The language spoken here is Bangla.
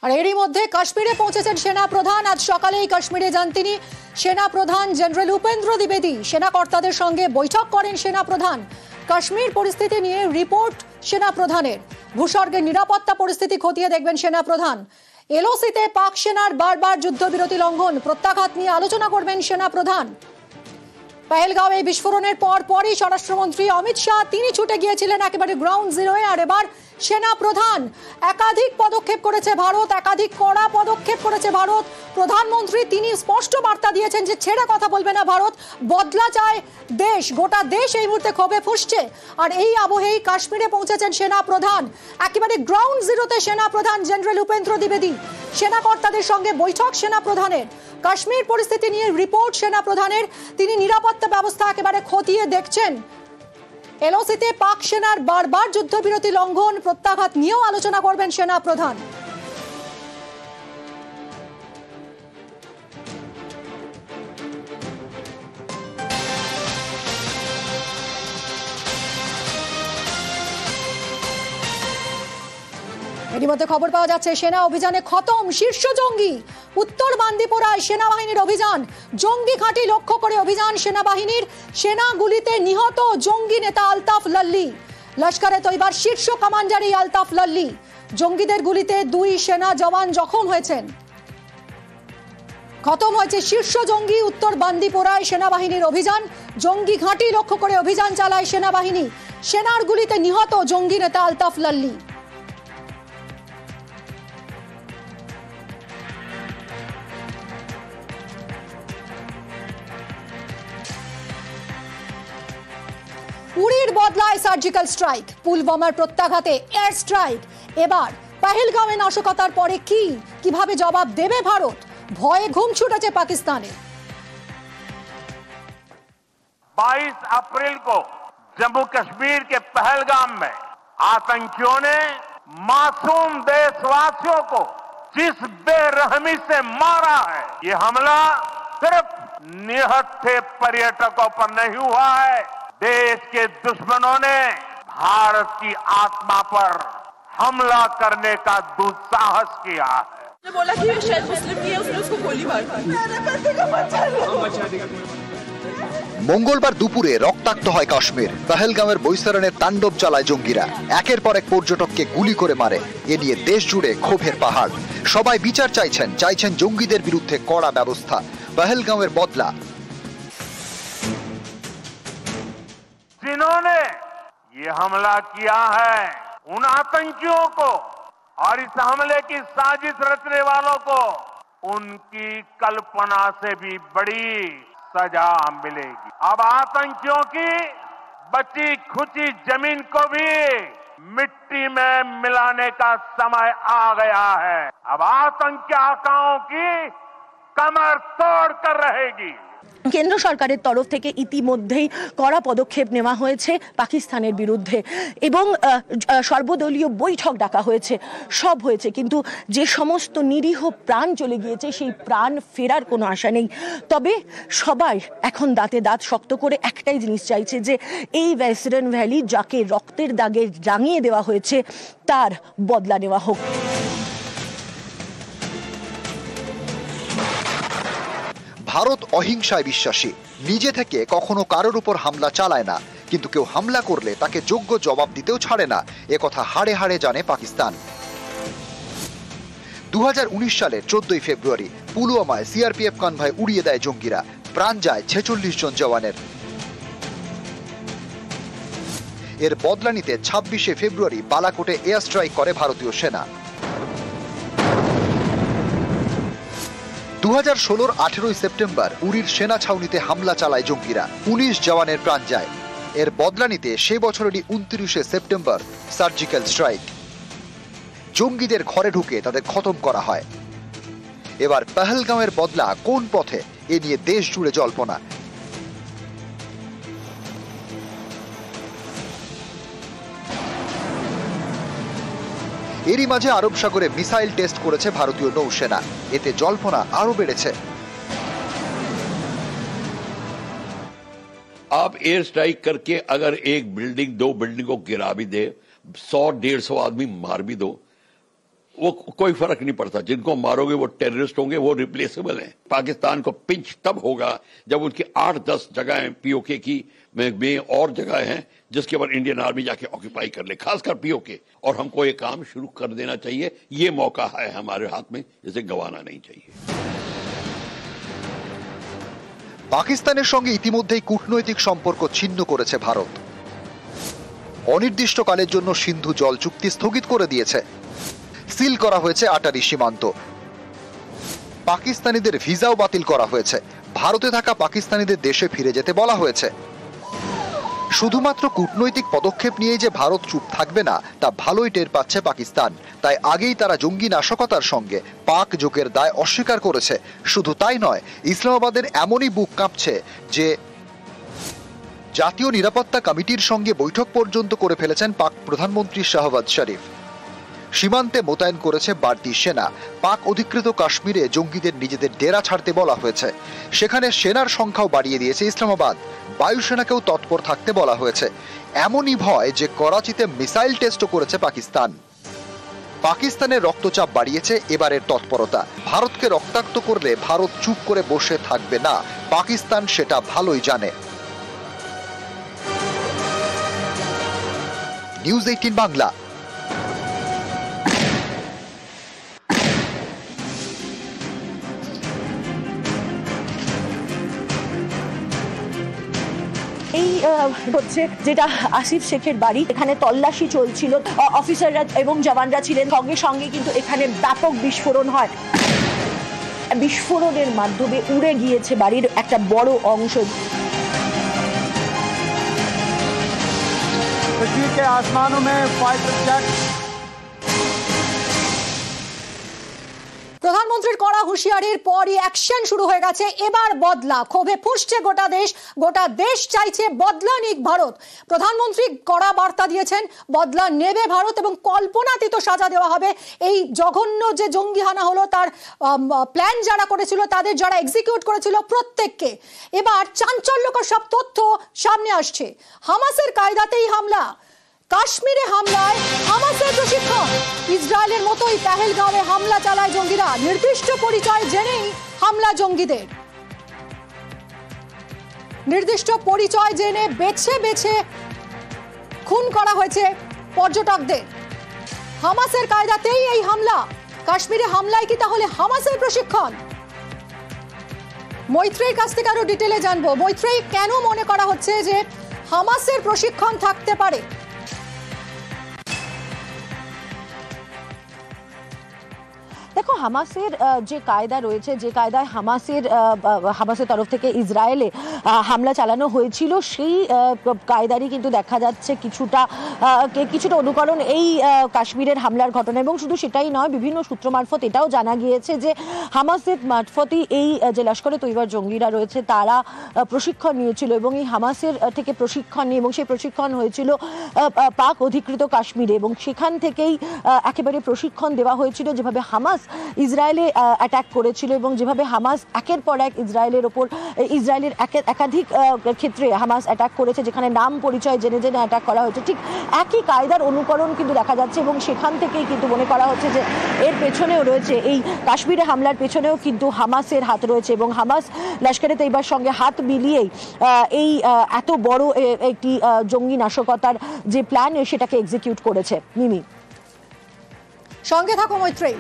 আর এরই মধ্যে কাশ্মীরে পৌঁছেছেন সেনা প্রধান। আজ সকালেই কাশ্মীরে যান তিনি। সেনা প্রধান জেনারেল উপেন্দ্র দ্বিবেদী সেনা কর্তাদের সঙ্গে বৈঠক করেন সেনা প্রধান। কাশ্মীর পরিস্থিতি নিয়ে রিপোর্ট সেনা প্রধানের। ভূস্বর্গের নিরাপত্তা পরিস্থিতি খতিয়ে দেখবেন সেনা প্রধান। এলওসিতে পাক সেনার বারবার যুদ্ধবিরতি লঙ্ঘন প্রত্যাঘাত নিয়ে আলোচনা করবেন সেনা প্রধান। পহেলগাঁওয়ে বিস্ফোরণের পরই স্বরাষ্ট্রমন্ত্রী অমিত শাহ তিনি ছুটে গিয়েছিলেন একেবারে গ্রাউন্ড জিরোয়। আর এবার সেনা প্রধান। একাধিক পদক্ষেপ করেছে ভারত, একাধিক কড়া পদক্ষেপ করেছে ভারত। প্রধানমন্ত্রী তিনি স্পষ্ট বার্তা দিয়েছেন যে ছেড়ে কথা বলবে না ভারত, বদলা চায় দেশ। গোটা দেশ এই মুহূর্তে ক্ষোভে ফুঁসছে। আর এই আবহেই কাশ্মীরে পৌঁছেছেন সেনা প্রধান। একেবারে গ্রাউন্ড জিরোতে সেনা প্রধান জেনারেল উপেন্দ্র দ্বিবেদী। সেনা কর্তাদের সঙ্গে বৈঠক সেনা প্রধানের। কাশ্মীর পরিস্থিতি নিয়ে রিপোর্ট সেনা প্রধানের। তিনি নিরাপত্তা ব্যবস্থা একেবারে খতিয়ে দেখছেন। এলওসিতে পাক সেনার বারবার যুদ্ধবিরতি লঙ্ঘন প্রত্যাঘাত নিয়েও আলোচনা করবেন সেনা প্রধান। এরই মধ্যে খবর পাওয়া যাচ্ছে সেনা অভিযানে খতম শীর্ষ জঙ্গি। উত্তর বান্দিপোরায় সেনাবাহিনীর অভিযান। জঙ্গি ঘাঁটি লক্ষ্য করে অভিযান সেনাবাহিনীর। সেনা গুলিতে নিহত জঙ্গি নেতা আলতাফ লাল্লি। লস্করে তৈবার শীর্ষ কমান্ডার এই আলতাফ লাল্লি। জঙ্গিদের গুলিতে 2 সেনা জওয়ান জখম হয়েছেন। খতম হয়েছে শীর্ষ জঙ্গি। উত্তর বান্দিপোরায় সেনাবাহিনীর অভিযান। জঙ্গি ঘাঁটি লক্ষ্য করে অভিযান চালায় সেনাবাহিনী। সেনার গুলিতে নিহত জঙ্গি নেতা আলতাফ লাল্লি। উড়ির বদলায় সার্জিক্যাল স্ট্রাইক। পুলওয়ামার প্রত্যাঘাতে এয়ার স্ট্রাইক। এবার পহেলগাঁওয়ে নাশকতার পরে কিভাবে জবাব দেবে ভারত? ভয়ে ঘুম ছুটেছে পাকিস্তানে। 22 अप्रैल को जम्मू कश्मीर के पहलगाम में आतंकियों ने मासूम देशवासियों को जिस बेरहमी से मारा है, ये हमला सिर्फ निहत्थे पर्यटकों पर नहीं हुआ है, देश के दुश्मनों ने भारत की आत्मा पर हमला करने का दुस्साहस किया है। बोला कि शायद मुस्लिम की है, उसने उसको गोली मार दी। मेरे बच्चे को बचा लो। মঙ্গলবার দুপুরে রক্তাক্ত হয় কাশ্মীর। পহেলগাঁওয়ের বৈতরণে তাণ্ডব চালায় জঙ্গিরা। একের পর এক পর্যটককে গুলি করে মারে। এ নিয়ে দেশ জুড়ে ক্ষোভের পাহাড়। সবাই বিচার চাইছেন জঙ্গিদের বিরুদ্ধে কড়া ব্যবস্থা। পহেলগাঁওয়ের বদলা। जिन्होंने ये हमला किया है, उन आतंकियों को और इस हमले की साजिश रचने वालों को उनकी कल्पना से भी बड़ी सजा मिलेगी। अब आतंकियों की बची खुची जमीन को भी मिट्टी में मिलाने का समय आ गया है। अब आतंकी आकाओं की कमर तोड़ कर रहेगी। কেন্দ্র সরকারের তরফ থেকে ইতিমধ্যেই কড়া পদক্ষেপ নেওয়া হয়েছে পাকিস্তানের বিরুদ্ধে এবং সর্বদলীয় বৈঠক ডাকা হয়েছে। সব হয়েছে, কিন্তু যে সমস্ত নিরীহ প্রাণ চলে গিয়েছে সেই প্রাণ ফেরার কোনো আশা নেই। তবে সবাই এখন দাঁতে দাঁত শক্ত করে একটাই জিনিস চাইছে যে এই ওয়েস্টার্ন ভ্যালি যাকে রক্তের দাগে রাঙিয়ে দেওয়া হয়েছে তার বদলা নেওয়া হোক। ভারত অহিংসায় বিশ্বাসী। নিজে থেকে কখনো কারোর উপর হামলা চালায় না, কিন্তু কেউ হামলা করলে তাকে যোগ্য জবাব দিতেও ছাড়ে না। এ কথা হাড়ে হাড়ে জানে পাকিস্তান। 2019 সালের 14 ফেব্রুয়ারি পুলওয়ামায় সিআরপিএফ কনভয় উড়িয়ে দেয় জঙ্গিরা। প্রাণ যায় 46 জন জওয়ানের। এর বদলা নিতে 26 ফেব্রুয়ারি বালাকোটে এয়ার স্ট্রাইক করে ভারতীয় সেনা। 2016-র 18 সেপ্টেম্বর উড়ির সেনা ছাউনিতে হামলা চালায় জঙ্গিরা। 19 জওয়ানের প্রাণ যায়। এর বদলা নিতে সে বছরেরই 29 সেপ্টেম্বর সার্জিক্যাল স্ট্রাইক। জঙ্গিদের ঘরে ঢুকে তাদের খতম করা হয়। এবার পহেলগাঁওয়ের বদলা কোন পথে, এ নিয়ে দেশ জুড়ে জল্পনা। এরই মাঝে আরব সাগরে মিসাইল টেস্ট করেছে ভারতীয় নৌসেনা। এতে জল্পনা আরো বেড়েছে। आप एयर स्ट्राइक करके अगर एक बिल्डिंग 2 बिल्डिंग को गिरा भी दे, 100-150 आदमी मार भी दो, वो कोई फर्क नहीं पड़ता, जिनको मारोगे वो टेररिस्ट होंगे, वो रिप्लेसेबल हैं। पाकिस्तान को पिंच तब होगा जब उनकी 8-10 जगहें पीओके की में और जगह हैं जिसके ऊपर इंडियन आर्मी जाके ऑक्यूपाई कर ले, खासकर पीओके। और हमको ये काम शुरू कर देना चाहिए, ये मौका है हमारे हाथ में, इसे गंवाना नहीं चाहिए। পাকিস্তানের সঙ্গে ইতিমধ্যেই কূটনৈতিক সম্পর্ক ছিন্ন করেছে ভারত। অনির্দিষ্টকালের জন্য সিন্ধু জল চুক্তি স্থগিত করে দিয়েছে। সিল করা হয়েছে আটারি সীমান্ত। পাকিস্তানিদের ভিসাও বাতিল করা হয়েছে। ভারতে থাকা পাকিস্তানিদের দেশে ফিরে যেতে বলা হয়েছে। শুধুমাত্র কূটনৈতিক পদক্ষেপ নিয়ে যে ভারত চুপ থাকবে না তা ভালোই টের পাচ্ছে পাকিস্তান। তাই আগেই তারা জঙ্গি নাশকতার সঙ্গে পাক যোগের দায় অস্বীকার করেছে। শুধু তাই নয়, ইসলামাবাদের এমনই বুক কাঁপছে যে জাতীয় নিরাপত্তা কমিটির সঙ্গে বৈঠক পর্যন্ত করে ফেলেছেন পাক প্রধানমন্ত্রী শাহবাজ শরীফ। সীমান্তে মোতায়েন করেছে বাড়তি সেনা। পাক অধিকৃত কাশ্মীরে জঙ্গিদের নিজেদের ডেরা ছাড়তে বলা হয়েছে। সেখানে সেনার সংখ্যাও বাড়িয়ে দিয়েছে ইসলামাবাদ। বায়ুসেনাকেও তৎপর থাকতে বলা হয়েছে। এমনই ভয় যে করাচিতে মিসাইল টেস্টও করেছে পাকিস্তান। পাকিস্তানের রক্তচাপ বাড়িয়েছে এবারের তৎপরতা। ভারতকে রক্তাক্ত করলে ভারত চুপ করে বসে থাকবে না, পাকিস্তান সেটা ভালোই জানে। নিউজ 18 বাংলা। এই হচ্ছে যেটা আসিফ শেখের বাড়ি, এখানে তল্লাশি চলছিল, অফিসাররা এবং জওয়ানরা ছিলেন, সঙ্গে সঙ্গে কিন্তু এখানে ব্যাপক বিস্ফোরণ হয়। বিস্ফোরণের মাধ্যমে উড়ে গিয়েছে বাড়ির একটা বড় অংশ। कश्मीर के आसमानों में फाइटर जेट। প্রধানমন্ত্রীর কড়া হুঁশিয়ারির পরই অ্যাকশন শুরু হয়ে গেছে। এবার বদলা, ক্ষোভে ফুঁসছে গোটা দেশ চাইছে বদলা নিক ভারত। প্রধানমন্ত্রী কড়া বার্তা দিয়েছেন, বদলা নেবে ভারত এবং কল্পনাতীত সাজা দেওয়া হবে। এই জঘন্য যে জঙ্গি হানা হলো তার প্ল্যান যারা করেছিল, তাদের যারা এক্সিকিউট করেছিল প্রত্যেককে। এবার চাঞ্চল্যকর সব তথ্য সামনে আসছে। হামাসের কায়দাতেই হামলা, কাশ্মীরে হামলায় হামাসের প্রশিক্ষণ। ইসরায়েলের মতোই পেহেলগাঁওয়ে হামলা চালায় জঙ্গিরা। নির্দিষ্ট পরিচয় জেনেই হামলা জঙ্গিদের। নির্দিষ্ট পরিচয় জেনে বেছে বেছে খুন করা হয়েছে পর্যটকদের। হামাসের কায়দাতেই এই হামলা। কাশ্মীরে হামলায় কি তাহলে হামাসের প্রশিক্ষণ? মৈত্রেয়ীর কাছ থেকে আরো ডিটেলে জানবো। মৈত্রেয়ী, কেন মনে করা হচ্ছে যে হামাসের প্রশিক্ষণ থাকতে পারে? দেখো, হামাসের যে কায়দা রয়েছে, যে কায়দায় হামাসের তরফ থেকে ইসরায়েলে হামলা চালানো হয়েছিল, সেই কায়দারই কিন্তু দেখা যাচ্ছে কিছুটা অনুকরণ এই কাশ্মীরের হামলার ঘটনা। এবং শুধু সেটাই নয়, বিভিন্ন সূত্র মারফত এটাও জানা গিয়েছে যে হামাসের মারফতই এই যে লস্করে তৈয়বার জঙ্গিরা রয়েছে তারা প্রশিক্ষণ নিয়েছিল এবং এই হামাসের থেকে প্রশিক্ষণ নিয়ে, এবং সেই প্রশিক্ষণ হয়েছিল পাক অধিকৃত কাশ্মীরে, এবং সেখান থেকেই একেবারে প্রশিক্ষণ দেওয়া হয়েছিল। যেভাবে হামাস ইসরায়েলে অ্যাটাক করেছিল এবং যেভাবে হামাস একের পর এক ইসরায়েলের একাধিক ক্ষেত্রে হামাস অ্যাটাক করেছে, যেখানে নাম পরিচয় জেনে জেনে অ্যাটাক করা হয়েছে, ঠিক একই কায়দার অনুকরণ কিন্তু দেখা যাচ্ছে। এবং সেখান থেকেই কিন্তু মনে করা হচ্ছে যে এর পেছনেও রয়েছে, এই কাশ্মীরে হামলার পেছনেও কিন্তু হামাসের হাত রয়েছে এবং হামাস লস্করে তৈয়বার সঙ্গে হাত মিলিয়েই এই এত বড় একটি জঙ্গি নাশকতার যে প্ল্যান সেটাকে এক্সিকিউট করেছে। মিমি, সঙ্গে থাকো মৈত্রেয়ী।